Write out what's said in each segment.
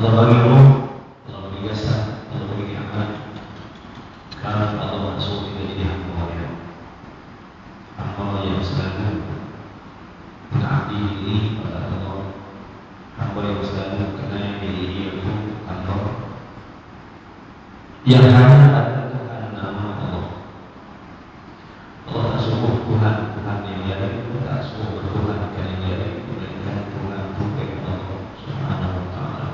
Allah bagi roh, Allah bagi jasad, Allah bagi amal. Kalau Allah masuk kita jadi hamba dia, hamba yang selalu menaati diri pada Allah, hamba yang selalu kenal diri itu hamba yang hanya ada Tuhan nama Allah. Allah tak suruh Tuhan yang lain, tak suruh Tuhan yang lain, melainkan Tuhan Allah Subhanahu Wa Taala.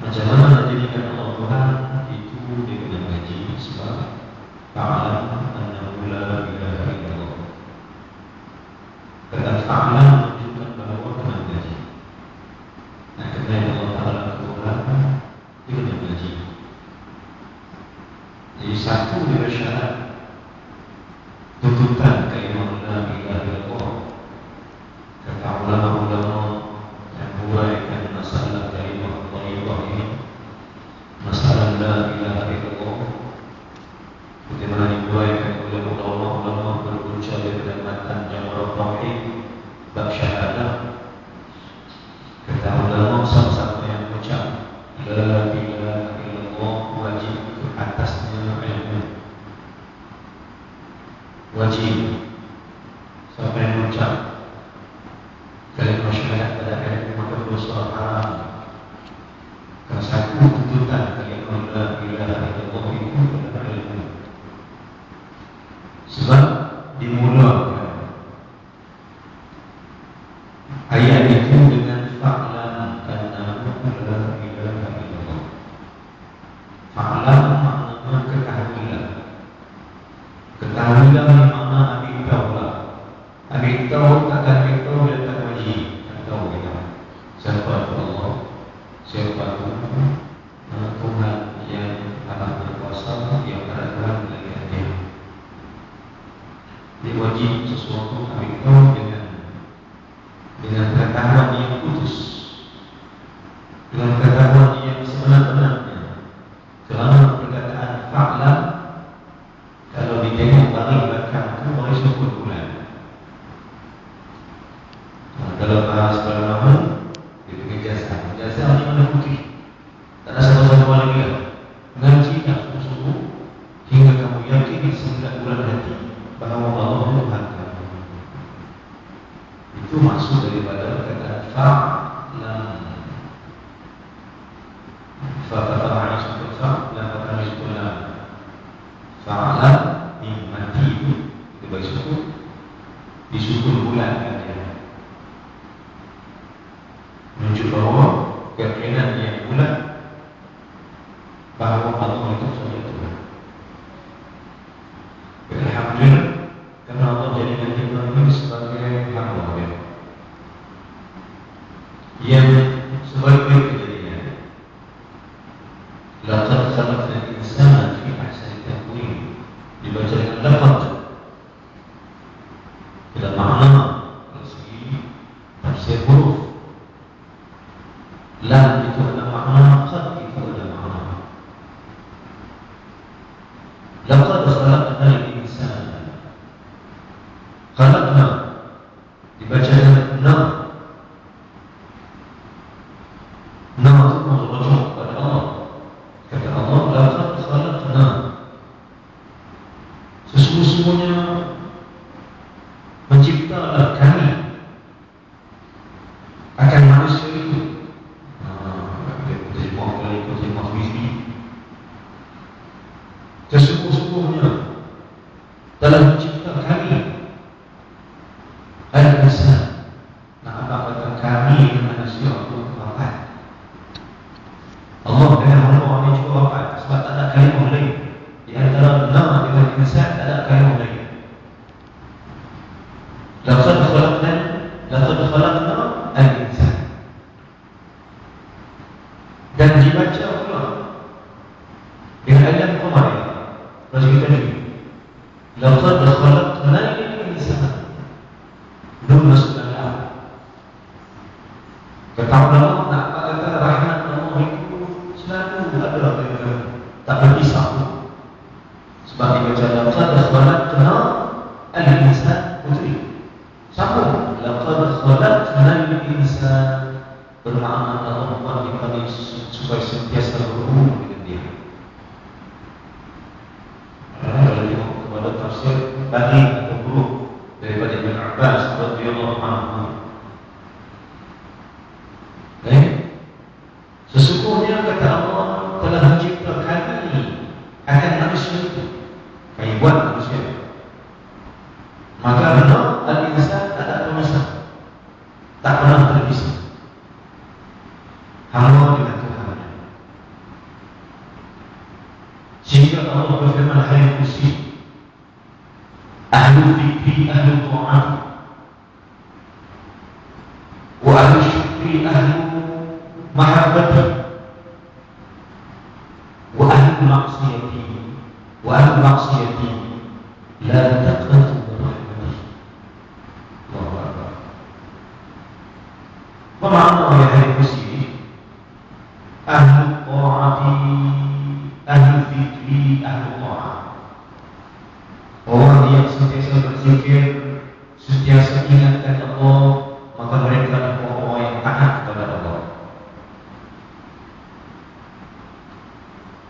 Macam mana nak jadikan Allah Tuhan? Itu dia kena ngaji sebab fa'alam annahu la ilaha illallah. Kata fa'alam menunjukkan bahawa kena ngaji. Nak kenal Allah Taala Tuhan, dia kena ngaji. Jadi satu dari syarat tuntutan kalimah la ilaha illallah. Kata ulama-ulama yang huraikan masalah kalimah thayyibah ini, masalah la ilaha illallah, bagaimana dihuraikan oleh ulama-ulama berpunca daripada matan Jawharut Tauhid bab syahadah. Kata ulama, siapa yang mengucap la ilaha illallah wajib atasnya ilmu. Wajib. Siapa yang mengucap kalimah syahadat pada ilmu maka berdosa haram. Karena satu tuntutan kalimah la ilaha illallah itu adalah ilmu. Sebab dimulakan ayat itu dengan fa'lam annahu la ilaha illallah. Fa'lam maknanya ketahuilah. Ketahuilah yang mana ambil tahu lah. Ambil tahu takkan ambil tahu bila tak wajib. Tak tahu kita siapa itu Allah, siapa itu Tuhan yang akan berkuasa, yang ada dalam lagi dia. Dia wajib sesuatu ambil tahu dengan pengetahuan yang khusus, dengan pengetahuan yang sebenar-benarnya. Kerana perkataan fa'lam kalau ditengok balik belakang itu baris syukur bulan. Kalau bahas perlahan dia pergi jasa. Jasa di mana putih, tak ada sama-sama lagi lah. Ngaji tak sungguh-sungguh hingga kamu yakin di 9 bulan hati bahawa Allah Tuhan kamu. Itu maksud daripada perkataan fa'lam. Fa'lam fa'lam ni mati itu kita bagi syukur. Disyukur bulan kan dia menunjuk bahawa keyakinan yang bulat bahawa Allah itu saja Tuhan. Alhamdulillah, kerana Allah jadikan kita ini sebagai hamba dia. Yang sebaik-baik kejadian, laqad khalaqnal insana fi ahsani taqwim, dibaca dengan lafaz. Dalam makna dari segi tafsir huruf, lam itu ada makna, qad itu ada makna. Laqad khalaqnal insana, khalaqna dibaca dengan na. Na itu merujuk kepada Allah. Kata Allah, laqad khalaqna, sesungguhnya menciptalah kami akan manusia itu. Terjemah Wizri, sesungguhnya dalam mencipta kami al-insan. Nah, apa kata kami manusia itu apa? Allah dengan Allah ini juga apa? Sebab tak ada kalimah lain. Di antara nama dengan insan tak ada kalimah lain. Laqad khalaqna al-insan. Dan dibaca pula dengan ayat Qamar. Baca kita ni. Laqad khalaqna al-insana. Belum masuk dalam. Kata ulama, nak kata rahmat Allah itu selalu ada dalam, tak berpisah. Sebab dibaca laqad khalaqna al-insana putri. Sama laqad khalaqna al-insana bermakna Allah membuat kami supaya sentiasa berhubung dengan dia. Kalau tengok kepada tafsir tadi atau buruk daripada Ibn Abbas radhiyallahu anhu. Sesungguhnya kata Allah telah mencipta kami akan manusia itu. Kami buat manusia. Maka benar al-insan tak ada pemisah, tak pernah terpisah. Hamba dengan Tuhan. Sehingga Allah berfirman ayat kursi, ahlu fikri, ahlu ta'at, wa ahlu syukri, ahlu mahabbati, wa ahlu maksiyati, wa ahlu maksiyati, la taqnatu min rahmati. Allahu Akbar. Apa makna ayat kursi? Ahlu ta'ati, ahlu fikri, ahlu ta'at. Orang yang sentiasa berzikir, sentiasa ingatkan Allah, maka mereka adalah orang yang taat kepada Allah.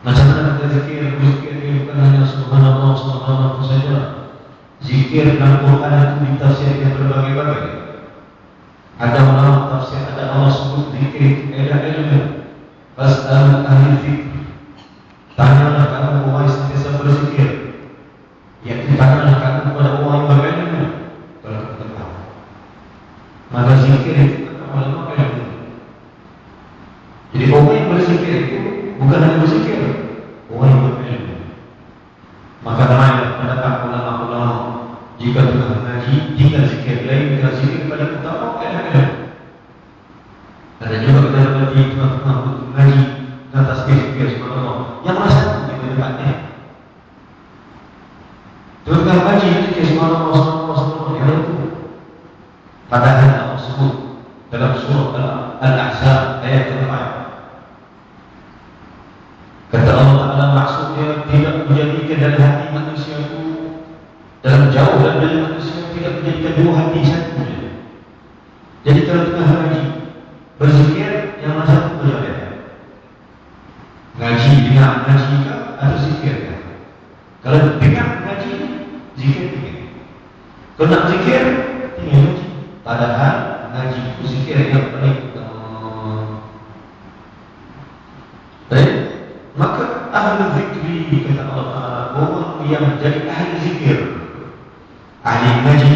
Macam mana kita zikir? Zikir bukan hanya subhanallah, subhanallah saja. Zikir dalam Quran itu ditafsirkan berbagai-bagai. Ada ulama tafsir, ada Allah sebut zikir ada ilmu. Fas'al ahli fikr. Tanyalah kamu orang yang sentiasa berzikir. Yang ditanyalah kamu kepada orang yang berilmu. Kalau kita tahu, maka zikir itu akan ulama ilmu. Jadi orang yang berzikir itu bukan hanya berzikir, orang yang berilmu. Maka ramailah pendapat ulama-ulama, jika Tuhan mengaji, jika zikir lain, jika zikir kepada utama ilmu. Ada juga kita berarti Tuhan mengaji dan tasbih subhanallah. Yang mana satu di depannya? Tuhan mengaji zikir subhanallah, subhanallah, subhanallah yang itu. Padahal Allah sebut dalam surah Al-Ahzab ayat ke-4. Kata Allah Ta'ala, maksudnya tidak menjadikan dalam hati manusia itu, dalam jauh dari manusia tidak menjadikan dua hati satu. Jadi kalau Tuhan mengaji berzikir, yang mana satu berjaya? Ngaji dengan ngaji atau zikir? Kalau dengar ngaji, zikir tinggal. Kalau nak zikir, tinggal ngaji. Padahal ngaji itu zikir yang paling baik. Maka ahli zikri, kata Allah Ta'ala, orang yang menjadi ahli zikir, ahli ngaji,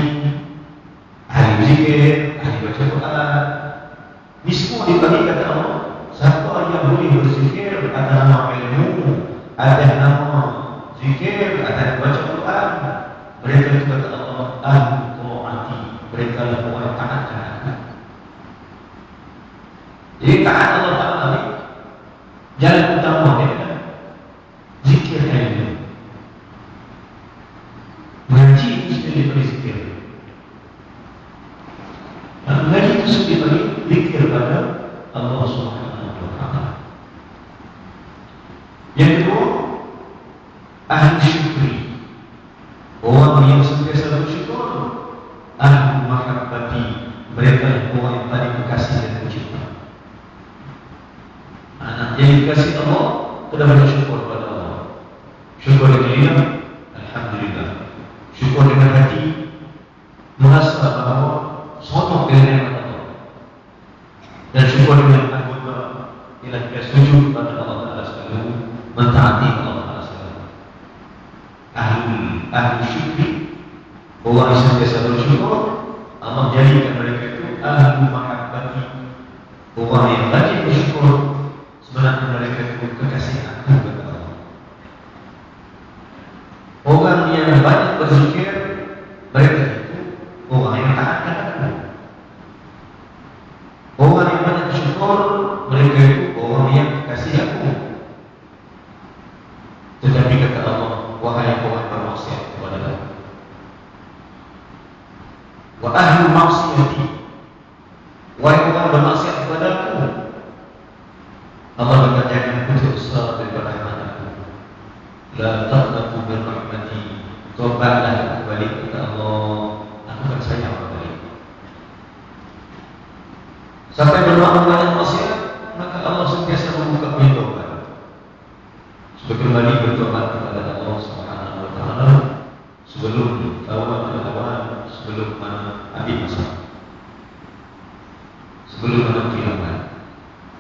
ahli zikir, ahli baca Quran, ini semua dibagi kata Allah. Siapa yang boleh berzikir, ada nama ilmu, ada nama zikir, ada baca Quran, mereka itu kata Allah ahli ta'ati, mereka adalah orang taat kepada Allah. Jadi taat Allah Ta'ala ni jalan utama dia adalah zikir ilmu. Mengaji itu sudah diberi zikir. Mengaji itu sudah diberi zikir pada Allah Subhanahu wa Ta'ala. Yang kedua, ahli syukri, orang yang sentiasa bersyukur. Ahli mahabbati, mereka orang yang paling berkasih dan bercinta. Anak yang dikasih Allah sudah bersyukur kepada Allah. Syukur dengan lidah, alhamdulillah. Syukur dengan hati, merasa bahawa sonok dengan nikmat Allah. Dan syukur dengan anggota, ialah kita sujud kepada Allah Ta'ala sekalian, mentaati Allah Ta'ala sekalian. Ahli syukri, orang yang sentiasa bersyukur, Allah jadikan mereka itu ahli mahabbati, orang yang rajin bersyukur. Sebenarnya mereka itu kekasih aku kepada Allah. Orang yang banyak berzikir, mereka itu orang yang taat kepada Allah. Orang yang banyak bersyukur, mereka itu orang yang kasih aku. Tetapi kata Allah, wahai orang bermaksiat kepada Allah, wa ahlu maksiyati, wahai orang bermaksiat kepada aku, Allah berkata untuk besar daripada rahmat aku. La taqnatu min rahmati, tobatlah kembali kepada Allah, aku akan sayang kembali. Sampai bermakna banyak maksiat, maka Allah sentiasa senantiasa membuka pintu taubat. Supaya kembali bertobat kepada Allah Subhanahu wa taala sebelum lawan, sebelum habis masa, sebelum kiamat,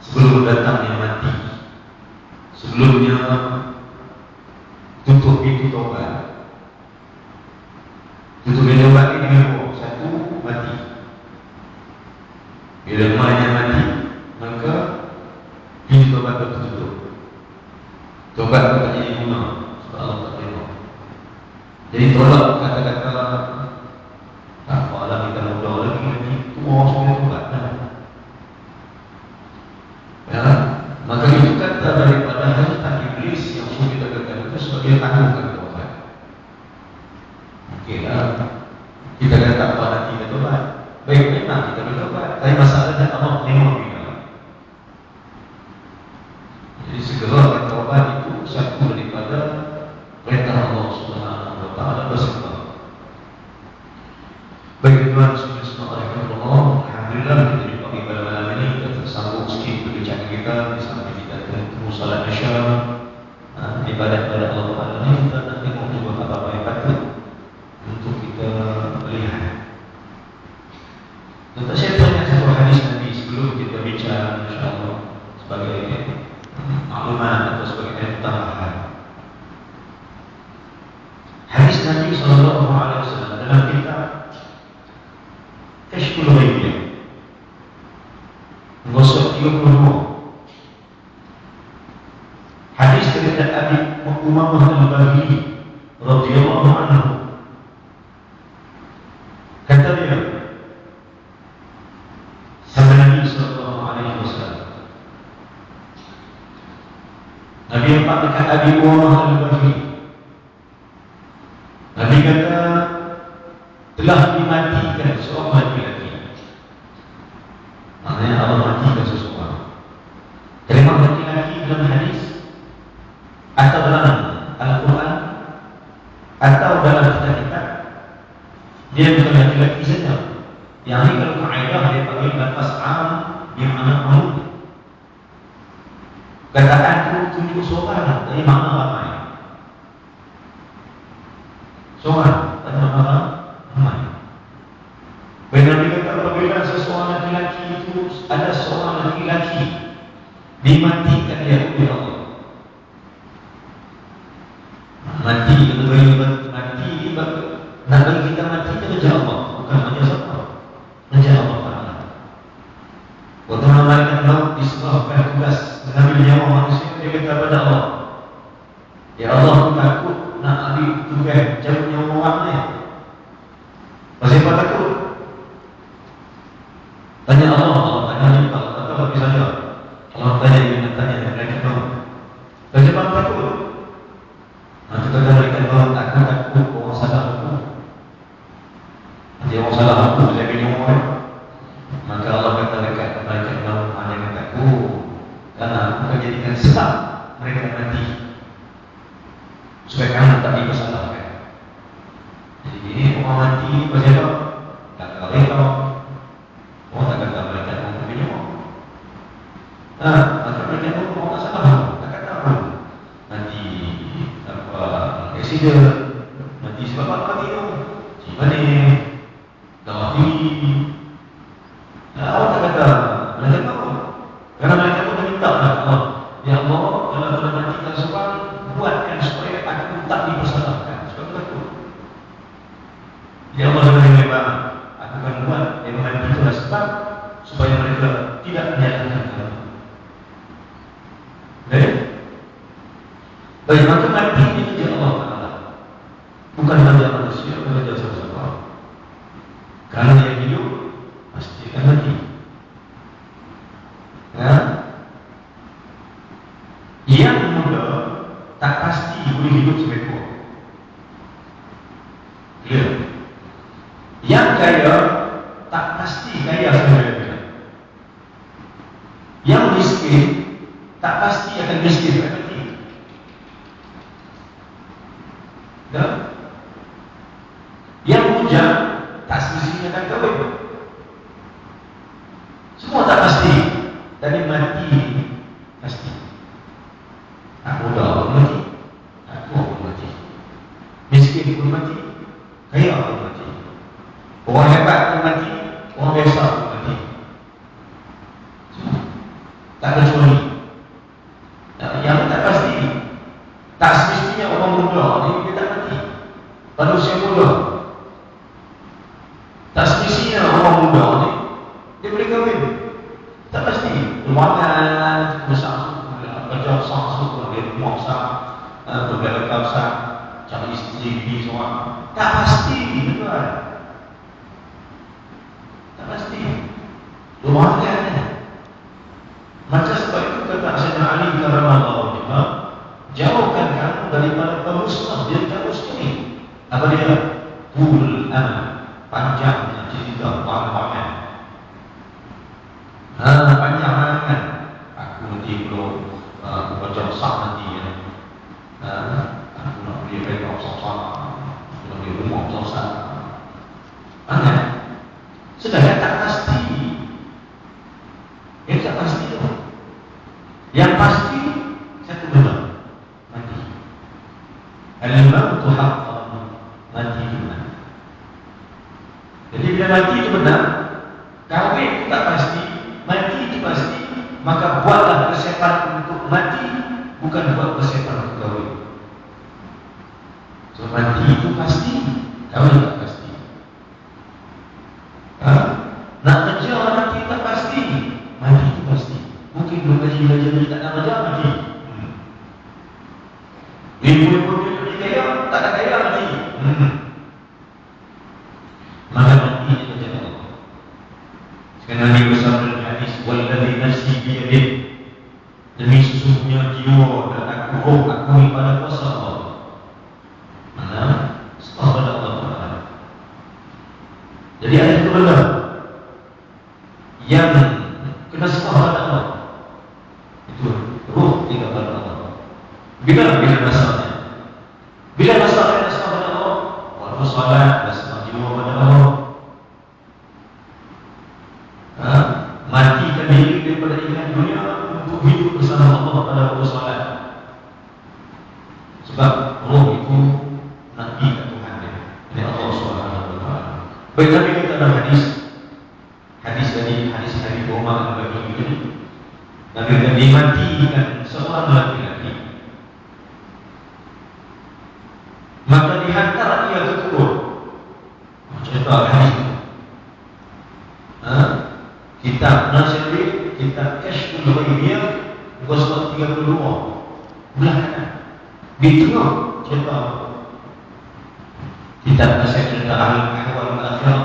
sebelum datangnya mati, sebelumnya tutup pintu taubat. Tutup pintu taubat ini dengan dua. Satu, mati. Bila emaknya mati, maka pintu taubat tertutup. Taubat tak jadi guna sebab Allah tak terima. Jadi tolak kata-kata tak apalah kita muda lagi tua semua taubat. Ya, maka itu kata daripada hajatan iblis yang suruh kita katakan itu sebagai tanggungan taubat. Okeylah, kita kata apa nanti kita taubat. Baik, memang kita bertaubat, tapi masalahnya Allah terima kita. Jadi segera taubat itu satu daripada perintah Allah Subhanahu wa taala bersama. Baik, tuan subhanahu alhamdulillah kita di pagi pada malam ini kita tersambung sedikit perbincangan kita sampai kita ketemu salat Isya. Ibadat kepada Allah Taala ini kita nak tengok juga apa-apa yang patut untuk kita lihat. Tetapi saya tanya satu hadis Nabi sebelum kita bincang, insya-Allah sebagai maklumat atau sebagai tambahan. Hadis Nabi sallallahu alaihi wasallam dalam kitab Kashful Ghaib, Ghosok 32. Hadis dari Abi Umamah al-Bahili radhiyallahu anhu. Kata dia, sabda Nabi sallallahu alaihi wasallam. Nabi empat dekat Abi Umamah al-Bahili. Nabi kata, telah dimatikan seorang laki-laki. Maknanya Allah matikan seseorang. Terima laki-laki dalam hadis atau dalam Al-Quran atau dalam kitab-kitab, dia bukan laki-laki saja. Yang ini kalau kaedah dia panggil lafaz am yang mana umum. Kataan itu tunjuk seorang, dari makna ramai. Seorang, dan makna ramai. Bila dikata apabila seseorang laki-laki itu ada seorang laki-laki dimatikan dia oleh Allah. Mati itu mati nak bagi kita mati itu kerja Allah, bukan kerja siapa? Kerja Allah Taala. Waktu malaikat maut diserahkan tugas mengambil nyawa manusia, dia kata kepada Allah, ya Allah, aku takut nak ambil tugas cabut nyawa orang ni. Pasal apa takut? Tanya Allah, Allah tanya juga, tak tahu habis saja. Allah tanya dia, tanya malaikat maut. Pasal apa takut? Nanti kata malaikat maut, aku takut orang salah aku. Nanti orang salah aku, saya punya orang. Maka Allah kata dekat malaikat maut, jangan takut, karena aku akan jadikan sebab mereka mati supaya kamu tak dipersalahkan. Jadi ini orang mati pasal apa? Tak kata orang tak kata malaikat maut punya orang. Maka malaikat maut orang tak salah, tak kata orang mati apa accident, mati sebab apa mati tu? Cimane, darah tinggi. Orang tak kata malaikat maut. Kerana malaikat maut minta Allah, ya Allah, kalau anda matikan seorang, buatkan supaya aku tak dipersalahkan. Sebab takut. Ya Allah sudah memang aku akan buat yang mati itulah sebab supaya mereka tidak menyalahkan kamu. Baik, maka mati ini kerja Allah Taala, bukan kerja manusia, bukan kerja siapa-siapa. Kerana yang hidup pasti akan mati. Yang muda tak pasti boleh hidup sampai tua. Clear? Yang kaya tak pasti kaya sampai tua. Yang miskin tak pasti akan miskin sampai mati. Yang bujang tak semestinya akan kahwin. Semua tak pasti. Tapi mati pasti. kahwin. Tak pasti. Ruangan besar, kerja besar, dia rumah besar, berbelakang besar, cari isteri, bini semua. Tak pasti, tuan. Tak pasti. Ruangan. Maka sebab itu kata Sayyidina Ali radhiyallahu jauhkan kamu daripada pemusnah dia jauh sekali. Apa dia? Tul amal, panjangnya cerita panjang. Panjang kan? Aku nanti belum baca besar nanti ya. Aku nak beli kereta besar-besar, aku nak beli rumah besar-besar. Panjang. Sedangkan tak pasti. Yang tak pasti tu. Yang pasti satu benda, mati. Al-mautu haqqan, mati itu benar. Jadi bila mati itu benar, kahwin itu tak pasti, mati itu pasti, maka buatlah persiapan untuk mati, bukan buat persiapan untuk kahwin. So mati itu pasti, kahwin tak pasti. Nak kerja nanti tak pasti, mati itu pasti. Mungkin belum gaji tak nak kerja mati. Ibu-ibu dia kaya, tak ada kaya mati. Maka mati itu kerja Allah. Sekarang Nabi bersabda dalam hadis, "Walladzi nafsi biyadihi", demi sesungguhnya jiwa dan aku pada kuasa Allah. Mana? Sebab pada Allah. Jadi ada itu benda yang kena sebab pada Allah. Itu ruh tinggal pada Allah. Bila masalahnya? Bila masalahnya sebab pada Allah? Waktu salat sebab jiwa pada Allah. Matikan diri daripada ingat dunia untuk hidup bersama Allah pada waktu salat. Sebab roh itu nanti ke Tuhan dia. Ini Allah SWT. Baik, tapi kita dalam hadis tadi, hadis Nabi Umar bagi ini, Nabi akan dimatikan seorang laki-laki, maka dihantar dia ke kubur. Cerita hadis itu. Kitab Nasir, kitab Kashful Ghaibiyah, muka surat 32 belah kanan. Di tengah cerita kitab Nasir, cerita Al-Ahwal Al-Akhirah,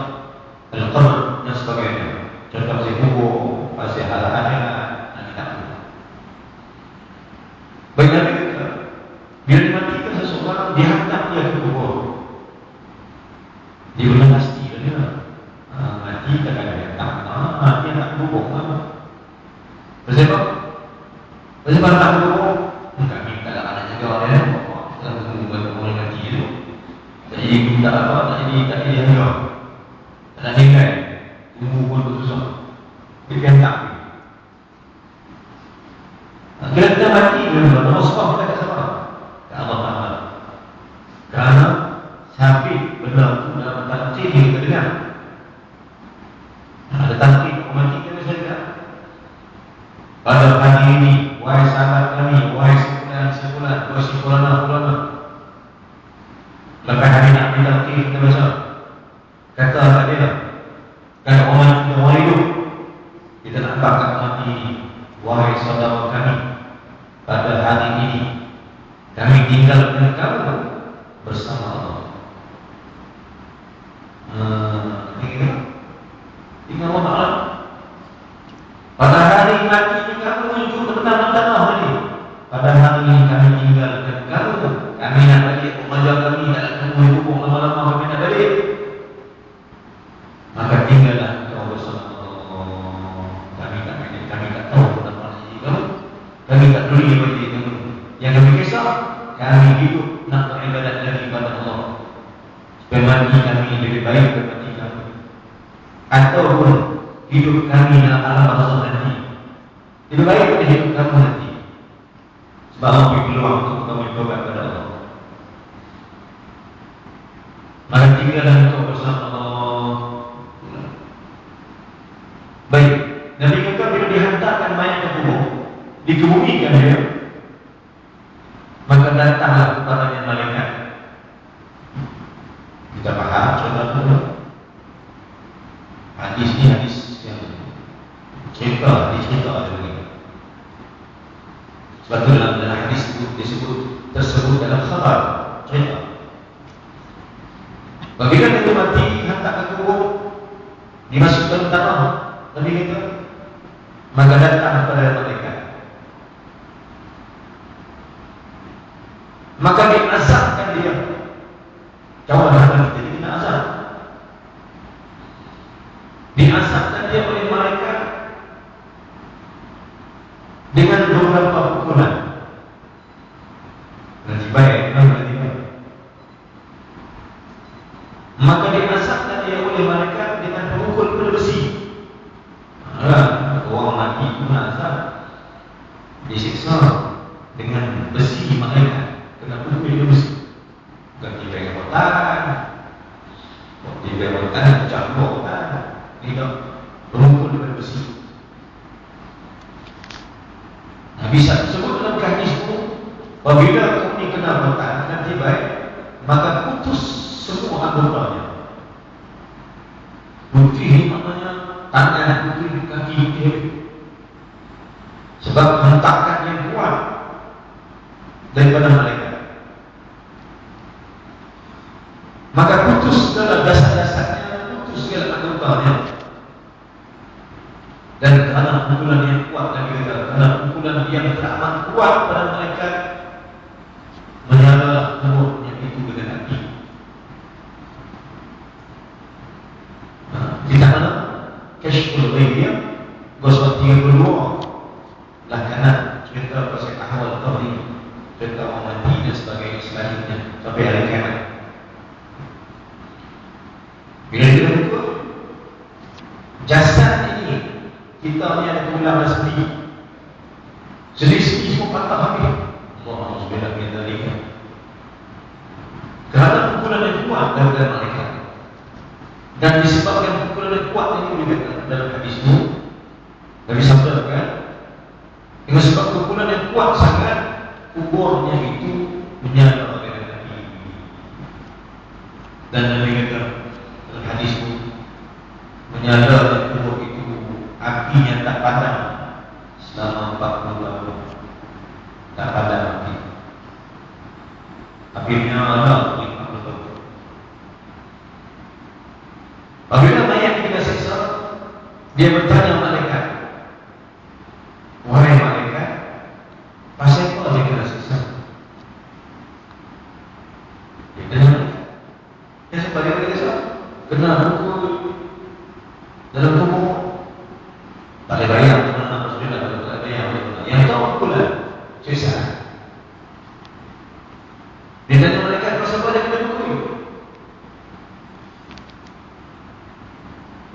Al-Qabr dan sebagainya. Cerita pasal kubur, pasal hal-hal dan kitab itu. Baik, Nabi kata, bila dimatikan seseorang, dihantar dia ke kubur. Dia belum pasti dia mati tak ada datang. Mati tak kubur. Sebab tak kubur, kami tak ada anak jaga dia. Kita tunggu orang mati tu. Tak jadi minta apa, tak jadi jaga. Tak ada tinggal. Tunggu pun bersusah. Kita hantar. Bila kita mati, Allah sebab kita tak sabar. Allah Ta'ala. Kerana sabit benda itu dalam takdir yang kita dengar. Ada takdir mati kita bisa dengar. Pada pagi ini, wahai sahabat kami, wahai sebulan, wahai sebulan. Lepas hari nak minta takdir kita baca. Kata kat dia, kalau orang kita orang hidup, kita nak bakar mati ini. Wahai saudara kami, pada hari ini kami tinggal dengan kamu bersama Allah. Tinggal Allah Ta'ala. Pada hari mati ini kamu hidup bersama Allah ini. Pada hari ini kami tinggal dengan kamu. Kami nak balik mengajar kami, nak kamu hidup lama-lama kami nak balik. Maka tinggallah kau bersama Allah. Kami tak tahu tentang diri kamu. Kami tak peduli pada diri kamu. Yang kami kisah, kami hidup nak beribadat lagi kepada Allah. Supaya mati kami lebih baik daripada mati kami. Ataupun hidup kami dalam alam barzakh nanti lebih baik daripada hidup kamu nanti. Sebab Allah beri peluang untuk kamu bertobat kepada Allah. Maka tinggallah engkau bersama Allah. Baik, Nabi kata bila dihantarkan mayat ke kubur, dikebumikan dia, maka datanglah kepadanya malaikat. Kita faham cerita dulu. Hadis ini hadis yang Cerita ada lagi. Sebab itu dalam hadis tersebut dalam khabar cerita. Apabila itu mati, hantar ke kubur, dimasukkan ke tanah, Nabi kata, maka datang kepada mereka, maka diazabkan dia. Jawablah kita kena azab. Diazabkan dia oleh malaikat dengan beberapa pukulan. Berarti baik. Maka diazabkan dia oleh malaikat dengan pemukul besi. Orang mati kena azab, disiksa dengan besi malaikat, kena pukul besi. Bukan tiba kotak, tiba kotak, campur kotak, tidak pemukul dengan besi. Bisa disebut dalam hadis itu, apabila kamu ini kena kotak nanti baik, maka putus semua anggotanya. Putih maknanya tangan, putih kaki, putih. Sebab hentakan yang kuat daripada malaikat. Maka putus segala dasar-dasarnya, putus segala anggotanya. Dan kerana pukulan yang kuat lagi, kerana pukulan yang teramat kuat pada malaikat, menyala mulutnya itu dengan api. Kita mana? Kashful Ghaibiyah Ghazwat 32 lah kanan cerita pasal ahwal qabri, cerita orang mati dan sebagainya selanjutnya sampai hari kiamat. Bila kita buka jasad ini, kita ni ada tulang sendiri, sedih-sedih semua patah habis. Allah SWT kita lihat kerana pukulan yang kuat daripada malaikat. Dan disebabkan pukulan yang kuat ini juga dalam hadis itu Nabi sabdakan, dengan sebab pukulan yang kuat sangat, kuburnya itu menyala dengan api. Dan Nabi kata dalam hadis itu, menyala dan kubur itu apinya tak padam selama 40 tahun. Tak padam api. Apinya ada 40 tahun. Apabila mayat kita siksa, dia bertanya malaikat, wahai malaikat, pasal apa dia kena siksa? Dia tanya, ya sebab dia kena siksa, kena pukul dalam tubuh. Tak boleh bayang, teman-teman sudah tak boleh bayang. Yang tahu pukulan siksa. Dia tanya malaikat, pasal apa dia kena pukul?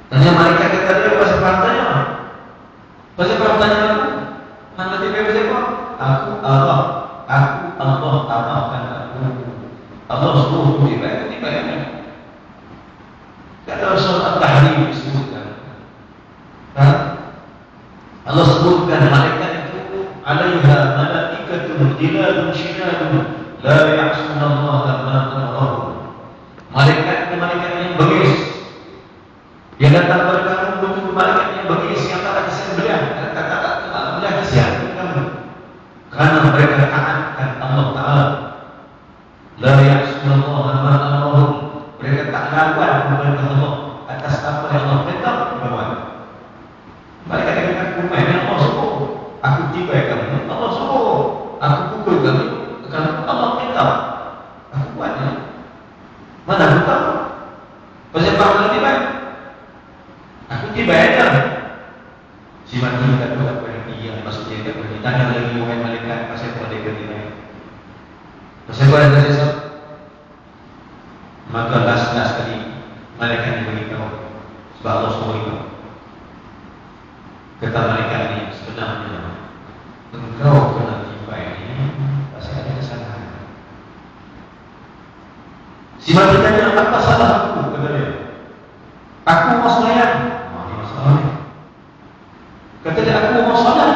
Tanya malaikat kata dia, pasal hartanya. Pasal hartanya aku. Mana tiba pasal apa? Aku Allah amalkan aku. Allah suruh tiba ni. Kata Rasul At-Tahrim disebutkan. Allah sebutkan malaikat itu alaiha malaikatun ghiladun syidadun la ya'suna Allah ma amarahu. Malaikat yang bengis. Dia datang kepada kamu untuk malaikat yang bengis, yang tak kasihan beliau, tak beliau kasihan kamu. Kerana mereka taatkan Allah Ta'ala. La ya'suna Allah ma amarahu. Mereka tak lawan kepada Allah atas apa yang Allah perintah buat. Mereka kata aku main Allah suruh, aku tiba kamu, Allah suruh, aku pukul kamu, kerana Allah perintah, aku buatnya. Mana aku tahu? Pasal apa tiba? Aku tiba dah. Si mati tak tahu apa yang dia maksudnya tak boleh tanya lagi wahai malaikat pasal apa dia tiba. Pasal apa dia sesat? Maka last kali malaikat yang beritahu sebab Allah suruh itu. Kata malaikat ini sebenarnya engkau kena tiba ini pasal ada kesalahan. Si mati tanya apa salah aku? Kata dia, aku masalahnya. Kata dia, aku masalah.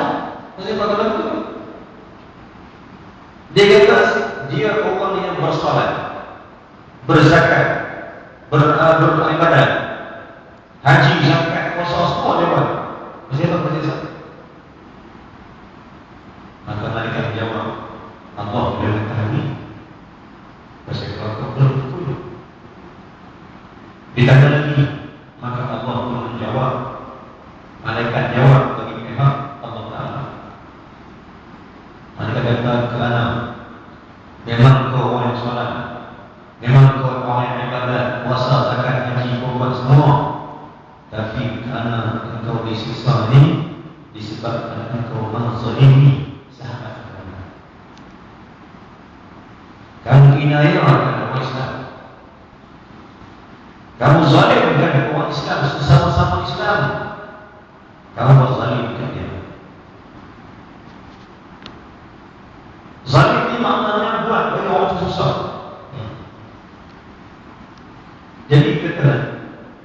Pasal apa kata itu? Dia kata dia orang yang bersolat, berzakat, beribadat, haji, zakat, puasa, semua dia buat. Pasal apa? Ditanya lagi, maka Allah pun menjawab. Malaikat jawab bagi pihak Allah Ta'ala. Malaikat kata ke anak, memang kau orang yang solat, memang kau orang yang ibadat, puasa, zakat, haji, kau buat semua, tapi kerana engkau disiksa ini disebabkan engkau menzalimi sahabat kamu. Kamu inayah dengan orang Islam, kamu zalim dengan orang Islam, sesama-sama Islam, kamu berzalim dengan dia. Zalim ini maknanya buat bagi orang susah. Jadi kata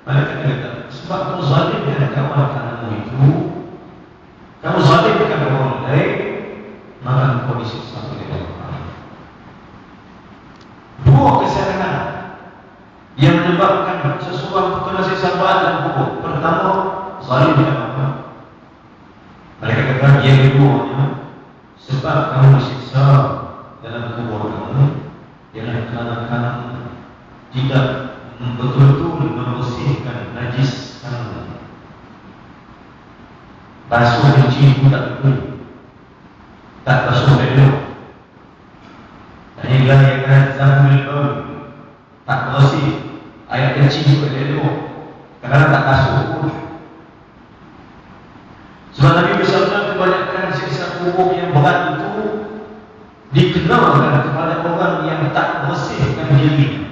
malaikat kata, sebab kamu zalim dengan kawan kamu itu, kamu zalim dengan orang lain, maka kau disiksa oleh Allah. Dua kesalahan yang menyebabkan seseorang kena siksa berat dalam kubur. Pertama, zalim dengan Allah. Mereka kata yang keduanya, sebab kamu disiksa dalam kubur kamu ialah kerana tidak betul-betul membersihkan najis kamu. Basuh kencing pun tak betul, tak basuh elok. Dan inilah yang akan zambil baul, tak bersih air kencing pun elok, kadang-kadang tak basuh pun. Sebab Nabi bersabda, kebanyakan siksa kubur yang berat itu dikenakan kepada orang yang tak bersihkan diri.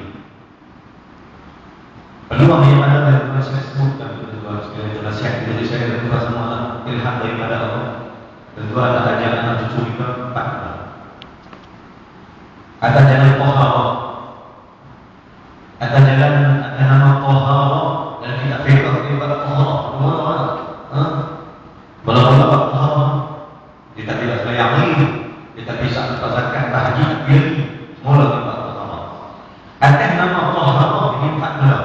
Peluang yang ada dalam saya sebutkan kedua sekali nasihat dari saya dan kedua semua ilham daripada Allah. Kedua adalah ajaran anak cucu kita 4. Ada jalan Tohara, ada jalan ada nama Tohara dan kita fikir kepada Tohara. Mula-mula Tohara kita tidak selayang ini, kita bisa zakat, haji, pilih mula kepada Tohara. Ada nama Tohara ini 4 nama.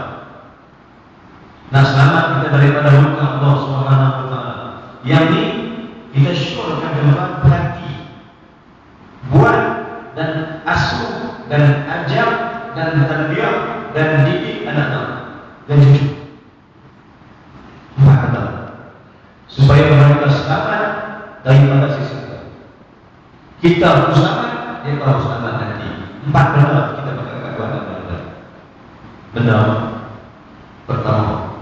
Nah, selamat kita daripada murka Allah Subhanahu wa Ta'ala. Yang ini kita syurkan dalam hati, buat dan asuh dan ajar dan tarbiyah dan didik anak-anak dan cucu. 4 kata supaya mereka selamat daripada siksa. Kita selamat, dia harus selamat nanti. 4 benda kita bakal buat dalam benda pertama.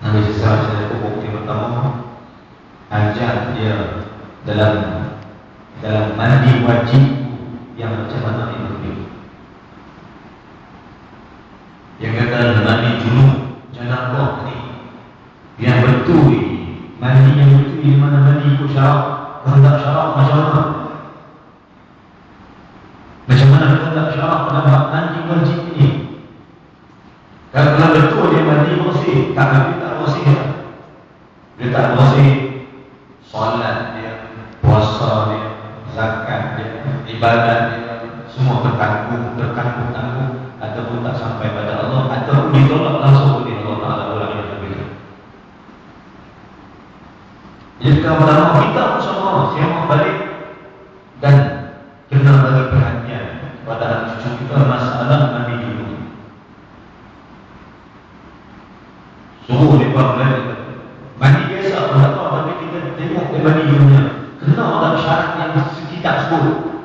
Nabi SAW saya bukti pertama, ajar dia dalam mandi wajib yang macam mana itu. Yang kata mandi junub janabah ni, yang betul mandi yang betul di mana mandi ikut syarat, kehendak syarat macam mana? Macam mana kehendak syarat dalam mandi wajib ini? Kalau betul dia mandi bersih, tak bersih, dia tak bersih, solat dia, puasa dia, zakat dia, ibadat dia, semua tertanggung ataupun tak sampai pada Allah, ataupun ditolak langsung oleh Allah Ta'ala orang yang berbeza. Jadi pertama kita semua siapa balik dan kena bagi perhatian pada anak cucu kita masalah mandi dulu. Suruh dia buat mandi biasa pun tak tahu, tapi kita tengok dia mandi dunia. Kena ada syarat yang kita sebut.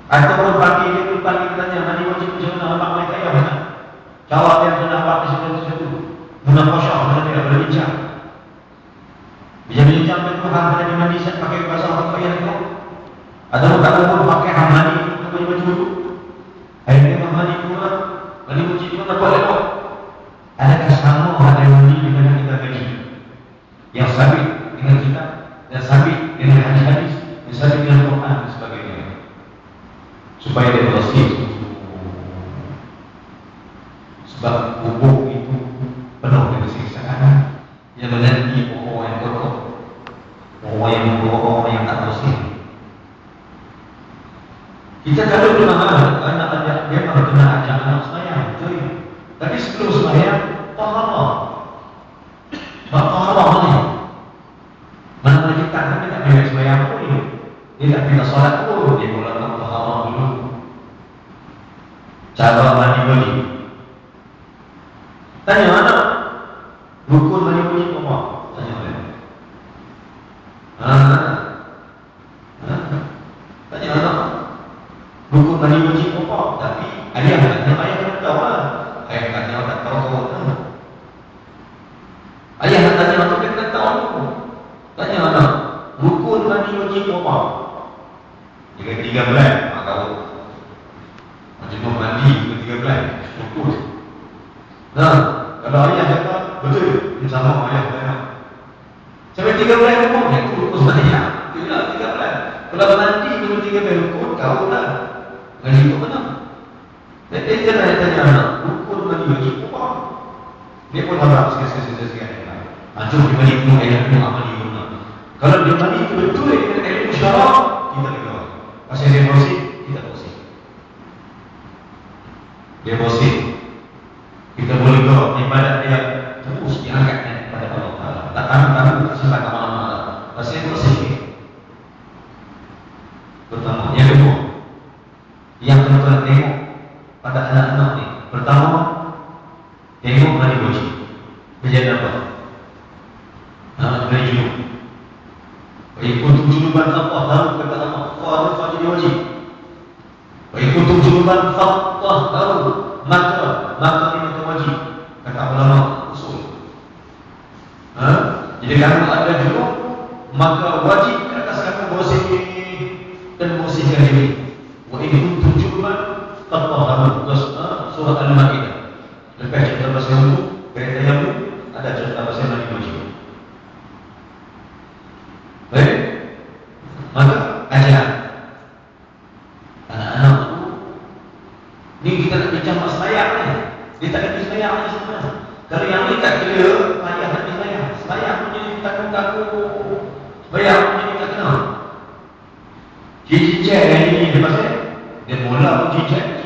Ataupun pagi dia tu pagi tanya mandi wajib macam mana, abang boleh tanya mana? Jawab yang sudah dapat di situ. Guna kosyok, mana dia boleh bincang. Bincang itu hal tadi mandi saya pakai bahasa orang kaya itu. Ataupun tak umur pakai hal mandi itu baju dulu. Akhirnya mandi keluar. Mandi wajib itu tak boleh buat. Adakah sama hal yang mandi dengan kita bagi? Yang sabit dengan kita, yang sabit dengan hadis-hadis, yang sabit dengan Quran dan sebagainya. Supaya dia bersih. Sebab kubur itu penuh dengan siksaan yang menanti orang yang kotor, orang yang tak bersih. Kita kalau dengar anak-anak dia baru kena ajak anak sembahyang, betul. Tapi sebelum sembahyang, taharah. Taharah ni. Mana kita tak boleh sembahyang pun, dia tak boleh solat pun, dia mulakan taharah dulu. Tanya anak, rukun mandi wajib apa? Tanya anak. Tanya anak, rukun mandi wajib apa? Tapi ayah tanya, ayah tak tahu lah. Ayah tanya, tak tahu. Ayah tanya, dia tak tahu. Tanya anak, rukun mandi wajib apa? Jika 3 bulan, tak tahu. Macam mandi ke 3 bulan, rukun. Kalau ayah kata, betul, sama ayah tanya. Sampai 3 bulan rukun, itu rukun ayah. Tidak, 3 bulan. Kalau mandi dulu 3 bulan rukun, kau tak. Ngaji kau benar. Dia tanya anak, rukun mandi wajib apa? Dia pun harap sekian-sekian. Cuma dia mandi penuh ayah penuh amal di rumah. Kalau dia mandi itu betul dengan ilmu syarak, kita tegak. Pasal dia bersih, kita bersih. Dia bersih. Kita boleh bawa ibadat dia terus diangkatnya kepada Allah Ta'ala. Tak tanggung-tanggung, tak salah kemana-mana. Pasal dia bersih. Pertama, yang kedua, yang kena tengok pada anak-anak ni. Pertama, tengok mandi wajib. Kejadian apa? Dari junub. Wa'ikun junuban fatahharu, kata Allah, fa'adu wajib. Wa'ikun junuban fatahharu, maka ini wajib. Kata ulama usul. Jadi kalau ada junub, maka wajib ke atas kamu bersih dan bersihkan diri. Wa'ikun junuban fatahharu, surah Al-Ma'idah. Lepas cerita pasal itu, berita yang ada cerita pasal mandi wajib. Baik, maka ajar anak-anak itu. Ni kita nak bincang masalah sembahyang ni. Dia tak ada sembahyang ni sebenarnya. Kalau yang ni tak kira, payah nak sembahyang. Sembahyang punya takut-takut. Sembahyang punya tak kenal. Cincin ni dia pasal dia mula pun cincin.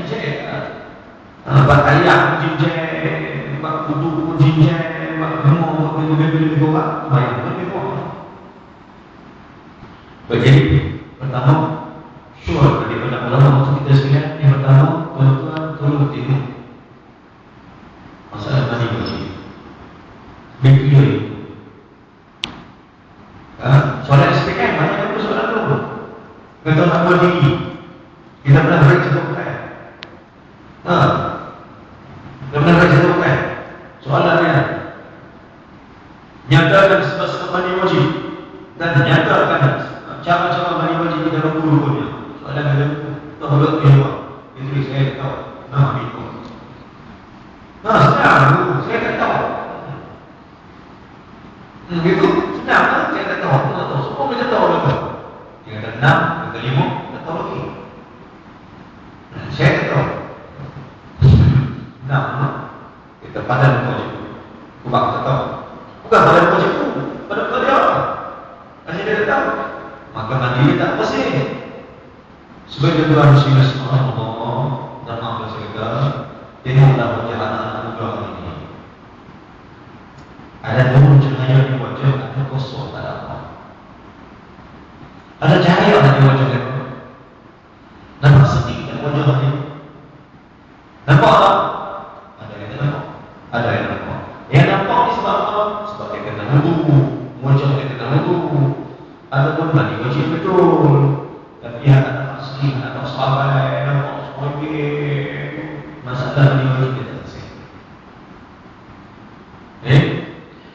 Buat ayam pun cincin, buat kudu pun cincin, buat gemuk, buat bebel-bebel orang. Sembahyang pun lebih kurang. Jadi, pertama, syur daripada ulama maksud kita sekalian. Yang pertama, tuan-tuan tolong tengok masalah mandi wajib. Video ni. Soalan SPM, banyak apa soalan tu? Kata nak buat tinggi. Kita pernah beri contohkan. Kita pernah beri contohkan. Soalannya, nyatakan sebab mandi wajib dan nyatakan cara-cara mandi wajib di dalam rukunnya. Soalan ada tahu dia. Itu saya tahu. Itu. Senang. Saya tak tahu. Itu senang. Saya tak tahu. Semua kita tahu lagi. Dia kata 6, kata 5, tak tahu lagi. Saya tak tahu. 6. Kita padan wajib. Kubak tak tahu. Bukan padan wajib tu. Pada dia. Asal dia tak tahu. Maka mandi tak bersih. Sebagai Tuhan Muslim subhanallah dan maaf berserta, tengoklah wajah anak-anak muda ini. Ada nur cahaya di wajah, ada kosong, tak ada apa. Ada cahaya di wajah mereka. Nampak sedih di wajah ini. Nampak tak? Ada yang nampak. Ada yang nampak. Yang nampak ni sebab apa? Sebab dia kena wudu, wajah dia kena wudu. Ataupun mandi wajib betul. Tapi yang anak asli, anak sahabat, anak sebagai masalah mandi wajib kita selesai.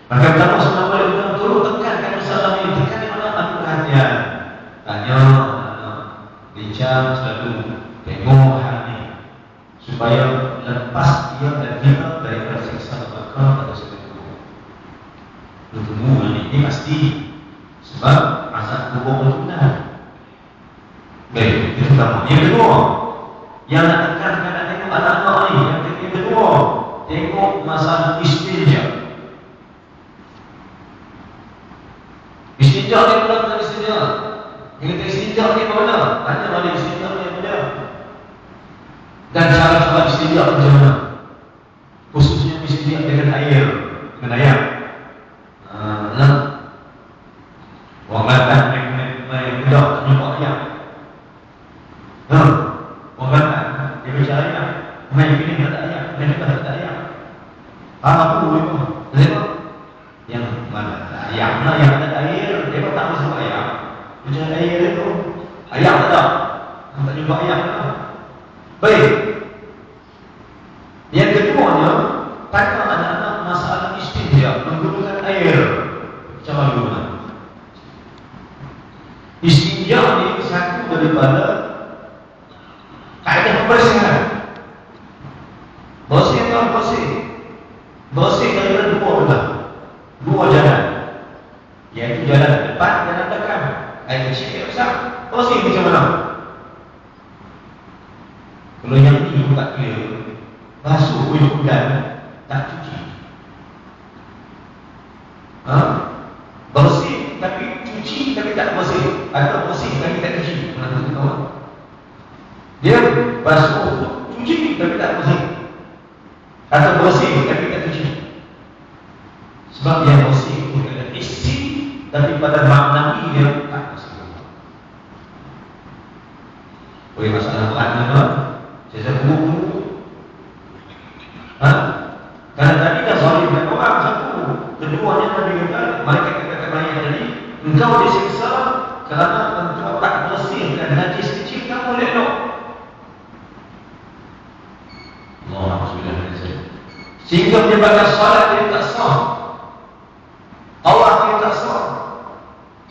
Maka pertama semua boleh kita tolong tekankan masalah ini. Tekan di mana anak perhatian. Tanya anak, bincang selalu, tengok hal ini supaya lepas dia dan kita daripada siksa neraka atau sesuatu. Tunggu ini pasti. Sebab azab kubur itu benar. Baik, itu pertama. Yang kedua, yang nak tekankan nak tengok anak-anak ni. Yang kedua, tengok masalah istinja. Istinja ni pula bukan istinja. Yang kata istinja ni mana? Tanya mana istinja ni yang benar. Dan cara-cara istinja macam mana? Khususnya istinja dengan air. Dengan ayam. Orang Batak main budak nampak ayam. Orang Batak dia bicara ayam. Main gini tak ada ayam, main dekat tak ada ayam. Aku tengok yang mana ayam lah yang ada air, dia tak masuk ayam. Macam air itu, ayam tak jumpa ayam lah. Baik. Yang keduanya, tanya anak-anak masalah istinja menggunakan air. Macam mana? Istinja ini satu daripada kaedah pembersihan. Bersih atau bersih? Bersih daripada dua jalan, iaitu jalan depan dan jalan belakang. Air kecil, air besar. Bersih macam mana? Kalau yang ini tak kira, basuh ujung dan tak cuci. Bersih tapi cuci tapi tak bersih, atau bersih tapi tak cuci. Mana tu tahu? Dia basuh, cuci tapi tak bersih, atau bersih tapi tak cuci. Sebab yang bersih itu ada isi, tapi pada makna dia tak bersih. Boleh masalah apa? Saya buku. Karena tadi dah zalim dan orang satu. Keduanya Nabi kata, mereka kata banyak tadi, engkau disiksa kerana engkau tak bersihkan najis kecil kamu elok. Allah Subhanahu. Sehingga menyebabkan salat dia tak sah, Allah dia tak sah,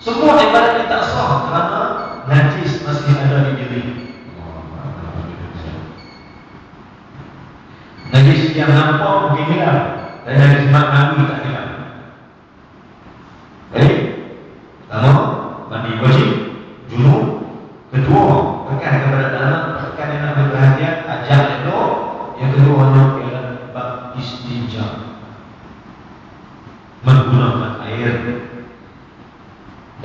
semua ibadat dia tak sah kerana najis masih ada di diri. Najis yang nampak mungkin hilang, dan najis maknawi tak hilang. Baik, pertama mandi wajib, junub. Kedua, tekan kepada dalam, tekan yang nak berperhatian, ajak elok. Yang kedua ialah bab istinja, menggunakan air.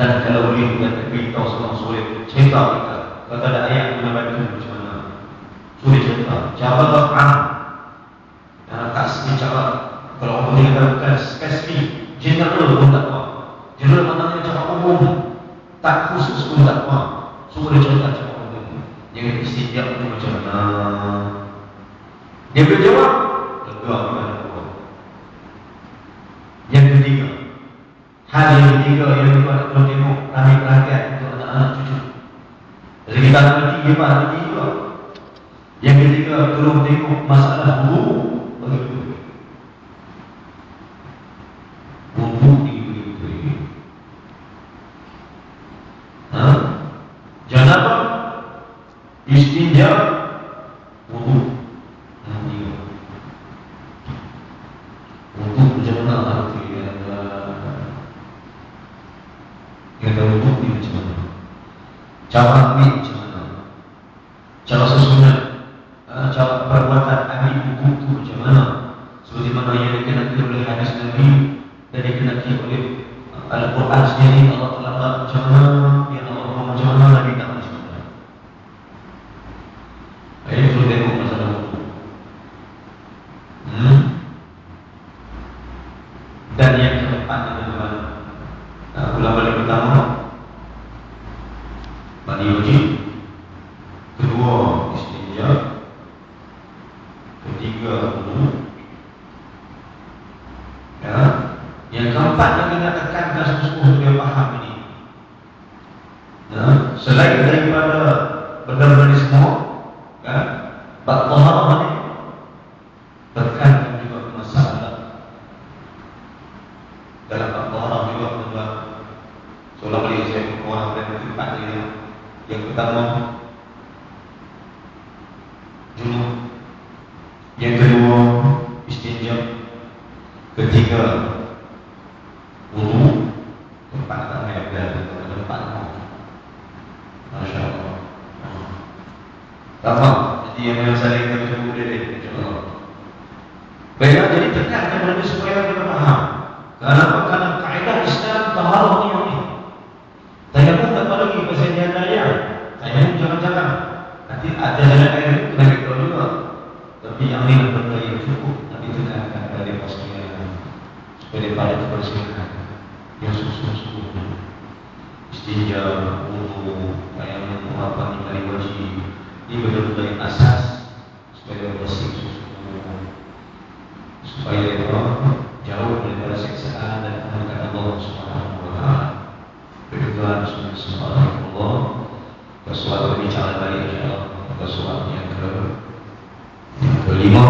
Dan kalau boleh kita beritahu seorang sulit, cerita kita, kalau ada ayat guna batu macam mana, sulit cerita. Jawab tak secara, kalau orang boleh bukan spesifik, general pun tak apa. General maknanya cara umum, tak khusus pun tak apa. Semua dia cerita cara umum. Jangan istinja itu macam mana. Dia boleh jawab, lega kepada Allah. Yang ketiga, hal yang ketiga yang kita perlu tengok, kami perhatian untuk anak-anak cucu. Jadi kita nak berhenti, dia pun berhenti juga. Yang ketiga, tolong tengok masalah wudu. Wudu ini. Janabah, istinja, wudu. Wudu macam mana arti kita wudu ni macam mana? Cara ambil macam mana? Cara susunan, cara perbuatan ambil wudu tu macam mana? Seperti mana yang dikenaki oleh hadis Nabi dan dikenaki oleh Al-Quran sendiri. Allah Ta'ala macam mana, ya Allah macam mana, Nabi tak macam mana. Ini perlu tengok masalah wudu. Dan yang keempat adalah ulang balik pertama mandi wajib, kedua istinja, ketiga wudu. Yang keempat yang kita tekankan sungguh-sungguh supaya faham ini. Selain daripada benda-benda semua, bab taharah ni tekankan juga masalah dalam bab taharah juga tuan-tuan. Seolah boleh saya orang dan tempat ini. Yang pertama junub, yang kedua istinja, ketiga wudu, tempat tak ada tempat. Masya Allah. Tamam. Jadi yang saling kita sebut dia insya-Allah. Baiklah, jadi tekankan benda supaya kita faham. Kenapa? Karena kaedah Islam taharah ni. Saya pun tak tahu lagi pasal jalan raya. Saya pun jangan-jangan. Nanti ada jalan raya itu kena kita juga. Tapi yang ini benda yang cukup. Nanti tekankan dari pastian supaya daripada kebersihan yang sungguh-sungguh. Istinja, wudu, yang apa ni dari wajib. Ini betul-betul yang asas supaya bersih sungguh. supaya kita jauh daripada siksaan dan kemurkaan Allah Subhanahu wa taala. Berdoa subhanallah. Kesuatu bicara tadi insyaallah kesuatu yang kelima